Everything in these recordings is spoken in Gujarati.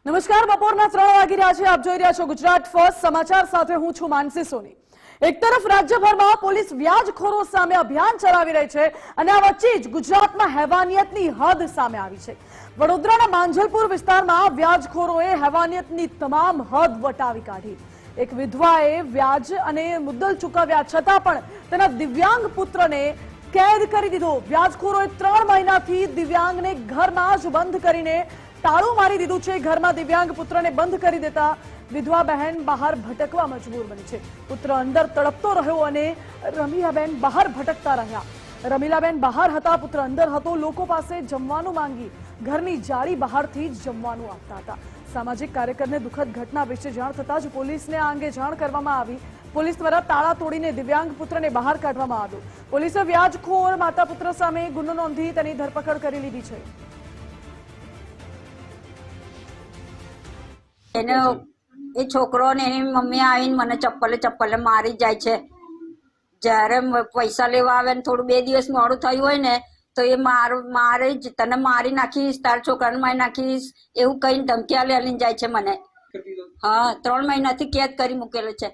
નમસ્કાર, બપોરના 3 વાગી રહ્યા છે. આપ જોઈ રહ્યા છો ગુજરાત ફર્સ્ટ સમાચાર સાથે હું છું માનસી સોની. એક તરફ રાજ્યભરમાં પોલીસ વ્યાજખોરો સામે અભિયાન ચલાવી રહી છે અને આ વચ્ચે જ ગુજરાતમાં હેવાનિયતની હદ સામે આવી છે. વડોદરાના માંજલપુર વિસ્તારમાં વ્યાજખોરોએ હેવાનિયતની તમામ હદ વટાવી કાઢી. એક વિધવાએ વ્યાજ અને મુદ્દલ ચૂકવ્યા છતાં પણ તેના દિવ્યાંગ પુત્રને કેદ કરી દીધો. વ્યાજખોરોએ 3 મહિનાથી દિવ્યાંગને ઘરમાં જ બંધ કરીને તાળું મારી દીધું છે. ઘરમાં દિવ્યાંગ પુત્રને બંધ કરી દેતા વિધવા બહેન બહાર ભટકવા મજબૂર બની છે. પુત્ર અંદર તડપતો રહ્યો અને રમીલાબેન બહાર ભટકતા રહ્યા. રમીલાબેન બહાર હતા, પુત્ર અંદર હતો. લોકો પાસે જમવાનું માંગી ઘરની જાળી બહારથી જ જમવાનું આપતા હતા. સામાજિક કાર્યકરને દુઃખદ ઘટના વિશે જાણ થતાં જ પોલીસને આ અંગે જાણ કરવામાં આવી. પોલીસ દ્વારા તાળા તોડીને દિવ્યાંગ પુત્રને બહાર કાઢવામાં આવ્યો. પોલીસે વ્યાજખોર માતા પુત્ર સામે ગુનો નોંધી તેની ધરપકડ કરી લીધી છે. એ છોકરો ને એની મમ્મી આવીને મને ચપ્પલે મારી જાય છે. જયારે પૈસા લેવા આવે ને થોડું 2 દિવસ મોડું થયું હોય ને તો એ મારે જ તને મારી નાખીશ, તારા છોકરાને મારી નાખીશ એવું કઈ ધમકી લઈને જાય છે મને. હા, 3 મહિનાથી કેદ કરી મૂકેલો છે.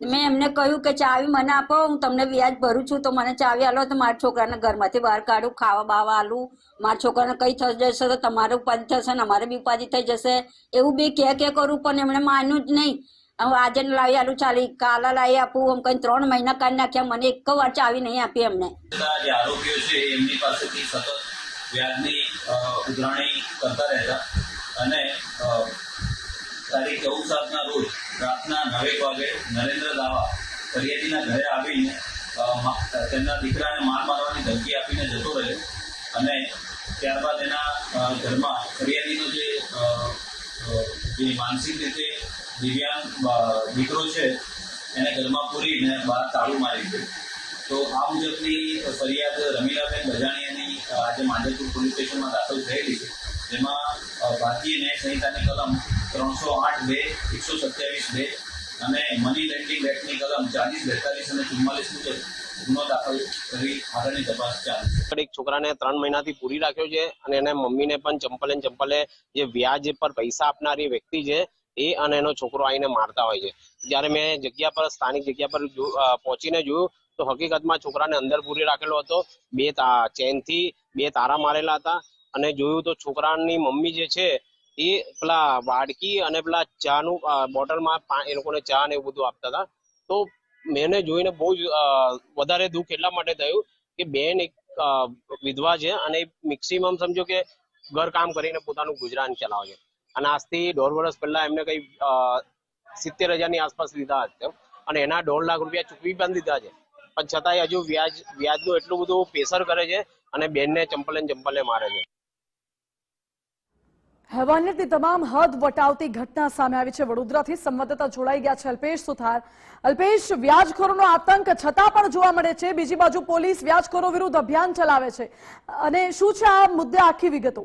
મેં એમને કહ્યું કે ચાવી મને આપો, હું તમને વ્યાજ ભરું છું તો મને ચાવી આલો તો મારા છોકરાને ઘરમાંથી બહાર કાઢું, ખાવા બાવા આલું. મારા છોકરાને કઈ થઈ જશે તો તમારે ઉપાધિ થશે ને અમારે બી ઉપાધિ થઈ જશે એવું બી કે કરું પણ એમણે માન્યું જ નહીં. હવે આજે લાવી આલું ચાલી, કાલા લાવી આપું એમ કઈ 3 મહિના કાઢી નાખ્યા. મને એક વાર ચાવી નહીં આપી એમને. જે આરોપીઓ છે એમની પાસેથી સતત વ્યાજની ઉઘરાણી કરતા રહેતા અને તારીખ 14/7ના રોજ રાતના 9 વાગે નરેન્દ્ર દાવા ફરિયાદીના ઘરે આવીને તેમના દીકરાને મારવાની ધમકી આપીને જતો રહ્યો અને ત્યારબાદ એના ઘરમાં ફરિયાદીનો જે માનસિક રીતે દિવ્યાંગ દીકરો છે એને ઘરમાં પૂરીને બહાર તાળું મારી દીધું. તો આ મુજબની ફરિયાદ રમીલાબેન ગજાણીયાની આજે માંજલપુર પોલીસ સ્ટેશનમાં દાખલ થયેલી છે. જેમાં ભારતીય ન્યાય સંહિતાની કલમ 308(2), 127(2) અને મની લેન્ડિંગ એક્ટની કલમ 40, 42 અને 44 મુજબ ગુનો દાખલ કરી આગળની તપાસ ચાલુ છે. એક છોકરાને 3 મહિનાથી પૂરી રાખ્યો છે અને એના મમ્મીને પણ ચંપલે જે વ્યાજ પર પૈસા આપનારી વ્યક્તિ છે એ અને એનો છોકરો આવીને મારતા હોય છે. જ્યારે મેં સ્થાનિક જગ્યા પર પહોંચીને જોયું તો હકીકતમાં છોકરાને અંદર પૂરી રાખેલો હતો. 2 ચેનથી 2 તારા મારેલા હતા અને જોયું તો છોકરાની મમ્મી જે છે એ પેલા વાડકી અને પેલા ચાનું બોટલમાં એ લોકોને ચા ને એવું બધું આપતા હતા. તો મેને જોઈને બહુ જ વધારે દુઃખ એટલા માટે થયું કે બેન એક વિધવા છે અને મેક્સિમમ સમજો કે ઘર કામ કરીને પોતાનું ગુજરાન ચલાવે છે અને આજથી 1.5 વર્ષ પહેલા એમને કઈ 70,000 ની આસપાસ લીધા હતા અને એના 1.5 લાખ રૂપિયા ચૂકવી પણ દીધા છે. પણ છતાંય હજુ વ્યાજનું એટલું બધું પ્રેશર કરે છે અને બેનને ચંપલે મારે છે. હેવાનિયતની તમામ હદ વટાવતી ઘટના સામે આવી છે. વડોદરાથી સંવાદદાતા જોડાઈ ગયા છે અલ્પેશ સુથાર. અલ્પેશ, વ્યાજખોરોનો આતંક છતાં પણ જોવા મળે છે, બીજી બાજુ પોલીસ વ્યાજખોરો વિરુદ્ધ અભિયાન ચલાવે છે અને શું છે આ મુદ્દે આખી વિગતો?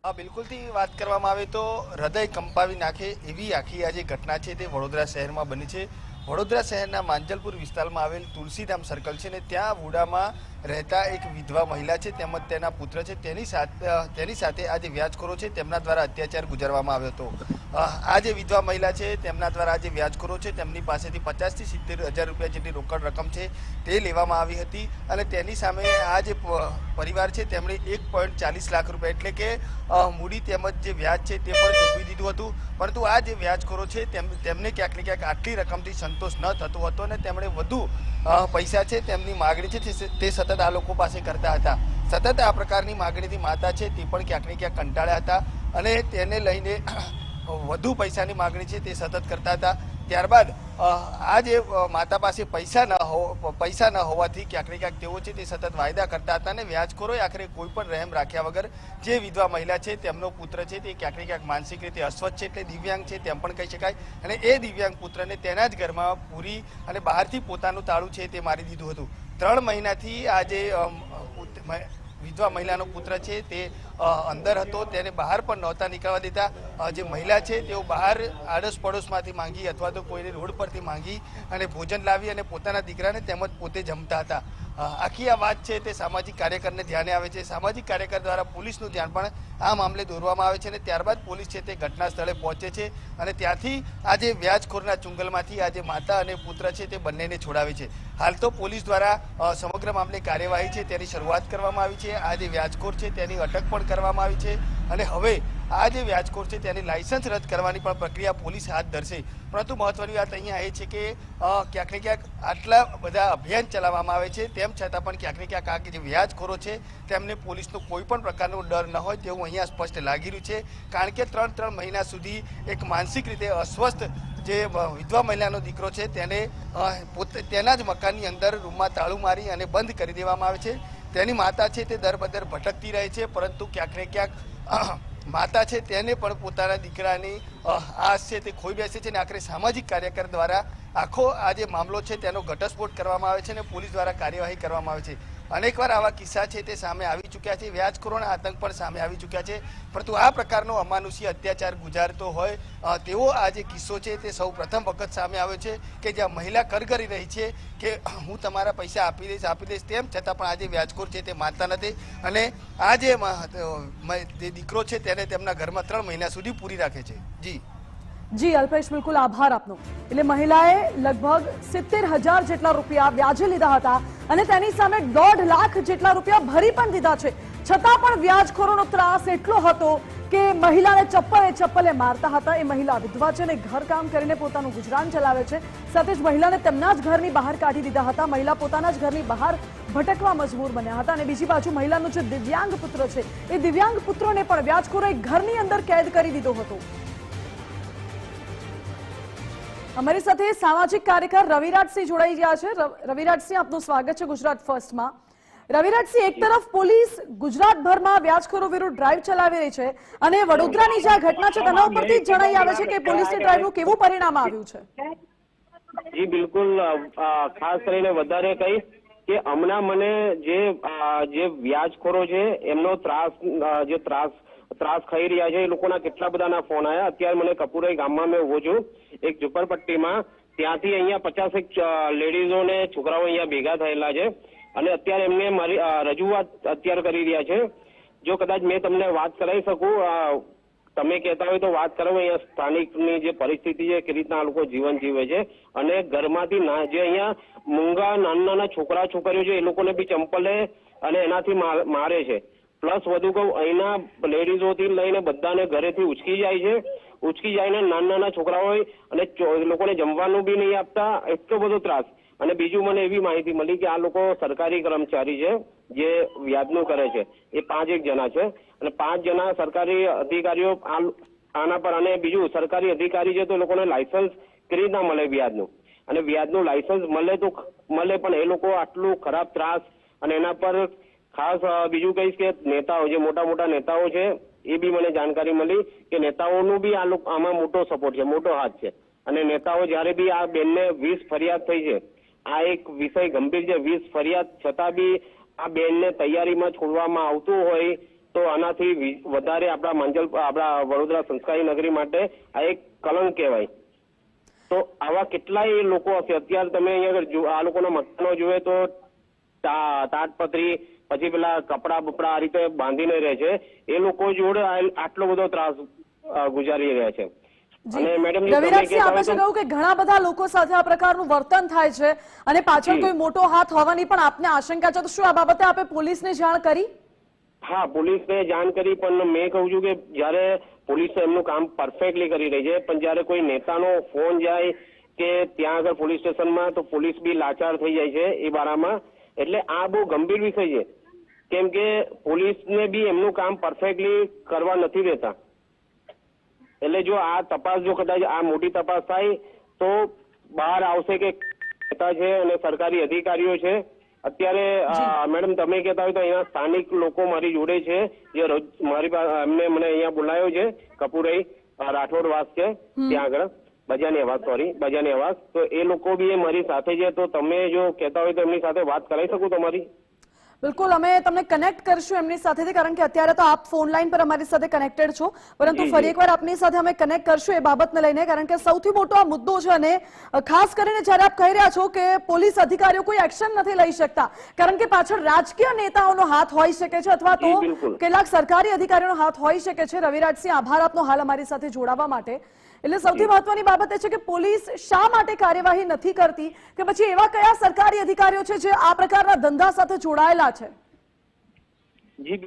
બિલકુલથી વાત કરવામાં આવે તો હૃદય કંપાવી નાખે એવી આખી આ જે ઘટના છે તે વડોદરા શહેરમાં બની છે. વડોદરા શહેરના માંજલપુર વિસ્તારમાં આવેલ તુલસીધામ સર્કલ છે ને ત્યાં વુડામાં રહેતા એક વિધવા મહિલા છે તેમજ તેના પુત્ર છે તેની સાથે આ જે વ્યાજખોરો છે તેમના દ્વારા અત્યાચાર ગુજારવામાં આવ્યો હતો. આ જે વિધવા મહિલા છે તેમના દ્વારા આ જે વ્યાજખોરો છે તેમની પાસેથી 50,000 થી 70,000 રૂપિયા જેટલી રોકડ રકમ છે તે લેવામાં આવી હતી અને તેની સામે આ જે પરિવાર છે તેમણે 1.40 લાખ રૂપિયા એટલે કે મૂડી તેમજ જે વ્યાજ છે તે પણ ચૂકવી દીધું હતું. પરંતુ આ જે વ્યાજખોરો છે તેમને ક્યાંક ને ક્યાંક આટલી રકમથી સંતોષ ન થતો હતો અને તેમણે વધુ પૈસા છે તેમની માગણી છે તે સતત આ લોકો પાસે કરતા હતા. સતત આ પ્રકારની માગણીથી માતા છે તે પણ ક્યાંક ને ક્યાંક કંટાળ્યા હતા અને તેને લઈને વધુ પૈસાની માગણી છે તે સતત કરતા હતા. ત્યારબાદ આ જે માતા પાસે પૈસા ન હોવાથી ક્યાંક ને ક્યાંક તેઓ છે તે સતત વાયદા કરતા હતા અને વ્યાજખોરોએ આખરે કોઈ પણ રહેમ રાખ્યા વગર જે વિધવા મહિલા છે તેમનો પુત્ર છે તે ક્યાંક ને ક્યાંક માનસિક રીતે અસ્વસ્થ છે એટલે દિવ્યાંગ છે તેમ પણ કહી શકાય અને એ દિવ્યાંગ પુત્રને તેના જ ઘરમાં પૂરી અને બહારથી પોતાનું તાળું છે તે મારી દીધું હતું. 3 મહિનાથી આ જે વિધવા મહિલાનો પુત્ર છે તે અંદર હતો, તેને બહાર પણ નહોતા નીકળવા દેતા. જે મહિલા છે તેઓ બહાર આડોશ પડોશમાંથી માંગી અથવા તો કોઈને રોડ પરથી માંગી અને ભોજન લાવી અને પોતાના દીકરાને તેમજ પોતે જમતા હતા. આખી આ વાત છે તે સામાજિક કાર્યકરને ધ્યાને આવે છે. સામાજિક કાર્યકર દ્વારા પોલીસનું ધ્યાન પણ આ મામલે દોરવામાં આવે છે અને ત્યારબાદ પોલીસ છે તે ઘટના સ્થળે પહોંચે છે અને ત્યાંથી આ જે વ્યાજખોરના ચુંગલમાંથી આ જે માતા અને પુત્ર છે તે બંનેને છોડાવે છે. હાલ તો પોલીસ દ્વારા સમગ્ર મામલે કાર્યવાહી છે તેની શરૂઆત કરવામાં આવી છે. આ જે વ્યાજખોર છે તેની અટક પણ કરવામાં આવી છે અને હવે આ જે વ્યાજખોર છે તેની લાયસન્સ રદ કરવાની પણ પ્રક્રિયા પોલીસ હાથ ધરશે. પરંતુ મહત્વની વાત અહીંયા એ છે કે ક્યાંક ને ક્યાંક આટલા બધા અભિયાન ચલાવવામાં આવે છે તેમ છતાં પણ ક્યાંક ને ક્યાંક આ જે વ્યાજખોરો છે તેમને પોલીસનો કોઈ પણ પ્રકારનો ડર ન હોય તેવું અહીંયા સ્પષ્ટ લાગી રહ્યું છે. કારણ કે 3 મહિના સુધી એક માનસિક રીતે અસ્વસ્થ જે વિધવા મહિલાનો દીકરો છે તેને તેના જ મકાનની અંદર રૂમમાં તાળું મારી અને બંધ કરી દેવામાં આવે છે. તેની માતા છે તે દરબદર ભટકતી રહે છે પરંતુ ક્યાંક ને ક્યાંક માતા છે તેને પણ પોતાના દીકરાની આશ છે તે ખોઈ બેસે છે અને આખરે સામાજિક કાર્યકર દ્વારા આખો આ જે મામલો છે તેનો ઘટસ્ફોટ કરવામાં આવે છે અને પોલીસ દ્વારા કાર્યવાહી કરવામાં આવે છે. અનેકવાર આવા કિસ્સા છે તે સામે આવી ચૂક્યા છે. વ્યાજખોરોના આતંક પણ સામે આવી ચૂક્યા છે. પરંતુ આ પ્રકારનો અમાનુષી અત્યાચાર ગુજારતો હોય તેવો આ જે કિસ્સો છે તે સૌ પ્રથમ વખત સામે આવ્યો છે કે જ્યાં મહિલા કરગરી રહી છે કે હું તમારા પૈસા આપી દઈશ તેમ છતાં પણ આ જે વ્યાજખોર છે તે માનતા નથી અને આ જે દીકરો છે તેને તેમના ઘરમાં 3 મહિના સુધી પૂરી રાખે છે. જી અલ્પેશ, બિલકુલ આભાર આપનો. એટલે મહિલાએ લગભગ 70,000 જેટલા રૂપિયા વ્યાજે લીધા હતા અને તેની સામે 1.5 લાખ જેટલા રૂપિયા ભરી પણ દીધા છે. છતાં પણ વ્યાજખોરોનો ત્રાસ એટલો હતો કે મહિલાને ચપ્પલે મારતા હતા. એ મહિલા વિધવા છે અને ઘરકામ કરીને પોતાનું ગુજરાન ચલાવે છે. સાથે જ મહિલાને તેમના જ ઘરની બહાર કાઢી દીધા હતા. મહિલા પોતાના જ ઘરની બહાર ભટકવા મજબૂર બન્યા હતા અને બીજી બાજુ મહિલાનો જે દિવ્યાંગ પુત્ર છે એ દિવ્યાંગ પુત્રને પણ વ્યાજખોરોએ ઘરની અંદર કેદ કરી દીધો હતો. અમારી સાથે સામાજિક કાર્યકર રવિરાજસિંહ જોડાઈ ગયા છે. રવિરાજસિંહ, આપનું સ્વાગત છે ગુજરાત ફર્સ્ટમાં. રવિરાજસિંહ, એક તરફ પોલીસ ગુજરાતભરમાં વ્યાજખોરો વિરુદ્ધ ડ્રાઈવ ચલાવી રહી છે અને વડોદરાની જે ઘટના છે તેના ઉપરથી જણાઈ આવે છે કે પોલીસની ડ્રાઈવનું કેવું પરિણામ આવ્યું છે? જી બિલકુલ, ખાસ કરીને વધારે કહીશ કે હમણાં મને જે વ્યાજખોરો છે એમનો ત્રાસ ખાઈ રહ્યા છે એ લોકોના કેટલા બધાના ફોન આવ્યા. અત્યારે મને કપુરાઈ ગામમાં મેં ઉભો છું એક ઝુંપડપટ્ટીમાં. ત્યાંથી અહીંયા 50 લેડીઝો ને છોકરાઓ અહીંયા ભેગા થયેલા છે અને અત્યારે એમને મારી રજૂઆત અત્યારે કરી રહ્યા છે. જો કદાચ મેં તમને વાત કરાવી શકું, તમે કહેતા હોય તો વાત કરો. અહીંયા સ્થાનિકની જે પરિસ્થિતિ છે, કેવી રીતના આ લોકો જીવન જીવે છે અને ઘરમાંથી જે અહીંયા મૂંગા નાના છોકરા છોકરીઓ છે એ લોકોને બી ચંપલે અને એનાથી મારે છે. પ્લસ વધુ કહું, અહીંના લેડીઝોથી લઈને બધાને ઘરેથી ઉચકી જાય છે. ઉચકી જઈને નાના છોકરાઓ અને લોકોને જમવાનું બી નહીં આપતા. એટલો બધો ત્રાસ. અને બીજું મને એવી માહિતી મળી કે આ લોકો સરકારી કર્મચારી છે જે વ્યાજનું કરે છે. એ 5 જણા છે અને 5 જણા સરકારી અધિકારીઓ આના પર. અને બીજું સરકારી અધિકારી છે તો એ લોકોને લાયસન્સ કેવી રીતના મળે વ્યાજનું? અને વ્યાજનું લાયસન્સ મળે તો મળે, પણ એ લોકો આટલું ખરાબ ત્રાસ. અને એના પર ખાસ બીજું કહીશ કે નેતાઓ, જે મોટા નેતાઓ છે એ બી મને જાણકારી મળી કે નેતાઓનું બી આમાં મોટો સપોર્ટ છે, મોટો હાથ છે. અને નેતાઓ જ્યારે બી આ બેનને 20 ફરિયાદ થઈ છે, આ એક વિષય ગંભીર છે. 20 ફરિયાદ છતાં બી આ બેનને તૈયારીમાં છોડવામાં આવતું હોય તો આનાથી વધારે આપણા વડોદરા સંસ્કારી નગરી માટે આ એક કલંક કહેવાય. તો આવા કેટલાય લોકો હશે. અત્યારે તમે અહીંયા આ લોકોના મકાનો જોવે તો તાટપત્રી, પછી પેલા કપડા બપડા આ રીતે બાંધીને રહે છે. એ લોકો જોડે આટલો બધો ત્રાસ ગુજારી રહ્યા છે. અને મેડમ, રવિરાજસિંહ, આપણે કહ્યું કે ઘણા બધા લોકો સાથે આ પ્રકારનું વર્તન થાય છે અને પાછળ કોઈ મોટો હાથ હોવાની પણ આપને આશંકા છે. તો શું આ બાબતે આપે પોલીસને જાણ કરી? હા, પોલીસને જાણ કરી, પણ મેં કહું છું કે જયારે પોલીસ એમનું કામ પરફેક્ટલી કરી રહી છે, પણ જયારે કોઈ નેતાનો ફોન જાય કે ત્યાં આગળ પોલીસ સ્ટેશનમાં તો પોલીસ બી લાચાર થઈ જાય છે એ બારામાં. એટલે આ બહુ ગંભીર વિષય છે, કેમ કે પોલીસને બી એમનું કામ પરફેક્ટલી કરવા નથી દેતા. એટલે જો આ તપાસ, જો કદાચ આ મોટી તપાસ થાય તો બહાર આવશે કે નેતા છે અને સરકારી અધિકારીઓ છે. અત્યારે મેડમ તમે કહેતા હોય તો અહીંયા સ્થાનિક લોકો મારી જોડે છે, જે એમને મને અહીંયા બોલાયો છે. કપુરાઈ રાઠોડવાસ છે ત્યાં આગળ, બજાની આવાસ. તો એ લોકો બી મારી સાથે છે. તો તમે જો કહેતા હોય તો એમની સાથે વાત કરાવી શકું તમારી? બિલકુલ, અમે તમને કનેક્ટ કરશું એમની સાથેથી, કારણ કે અત્યારે તો આપ ફોન લાઈન પર અમારી સાથે કનેક્ટેડ છો, પરંતુ ફરી એકવાર આપની સાથે અમે કનેક્ટ કરશું એ બાબતને લઈને, કારણ કે સૌથી મોટો આ મુદ્દો છે. અને ખાસ કરીને જ્યારે આપ કહી રહ્યા છો કે પોલીસ અધિકારીઓ કોઈ એક્શન નથી લઈ શકતા, કારણ કે પાછળ રાજકીય નેતાઓનો હાથ હોઈ શકે છે અથવા તો કેટલાક સરકારી અધિકારીઓનો હાથ હોઈ શકે છે. રવિરાજસિંહ, આભાર આપનો હાલ અમારી સાથે જોડાવા માટે. એટલે સૌથી મહત્વની બાબત એ છે કે પોલીસ શા માટે કાર્યવાહી નથી કરતી, કે પછી એવા કયા સરકારી અધિકારીઓ છે જે આ પ્રકારના ધંધા સાથે જોડાયેલા છે? જી